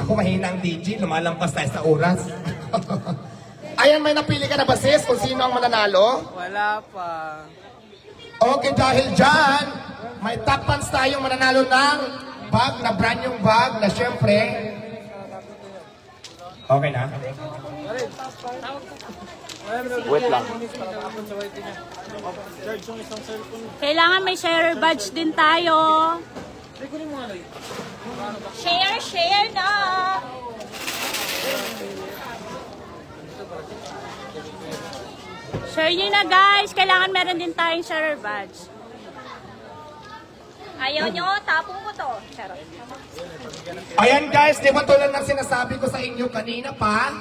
Ako mahina ang DJ, lumalampas tayo sa oras. Ayan, may napili ka na ba sis kung sino ang mananalo? Wala pa. Okay, dahil dyan, may top fans tayong mananalo ng bag, na brand yung bag, na syempre. Okay na? Wait lang. Kailangan may share badge din tayo. Share na! Share nyo na guys. Kailangan meron din tayong share badge. Ayaw nyo, tapong mo to. Charot. Ayan guys, di ba tulad ng sinasabi ko sa inyo kanina pa?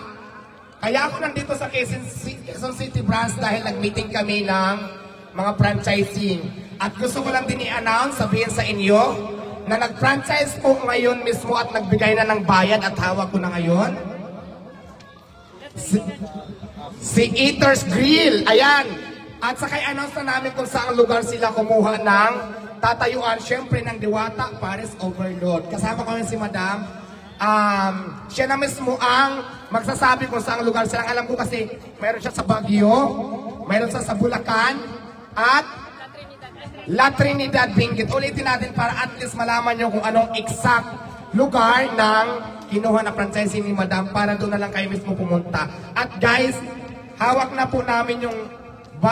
Kaya ako nandito sa Quezon City branch dahil nag-meeting kami ng mga franchising. At gusto ko lang din i-announce, sabihin sa inyo, na nag-franchise po ngayon mismo at nagbigay na ng bayad at hawak ko na ngayon. Si Eater's Grill, ayan. At saka i-announce na namin kung saan lugar sila kumuha ng tatayuan, syempre ng Diwata Paris Overload. Kasama kami si Madam. Siya na mismo ang magsasabi kung saan lugar sila. Alam ko kasi mayroon siya sa Baguio, mayroon siya sa Bulacan, at La Trinidad Benguet. Ulitin natin para at least malaman nyo kung anong exact lugar ng kinuha na franchising ni Madam para doon na lang kayo mismo pumunta. At guys, hawak na po namin yung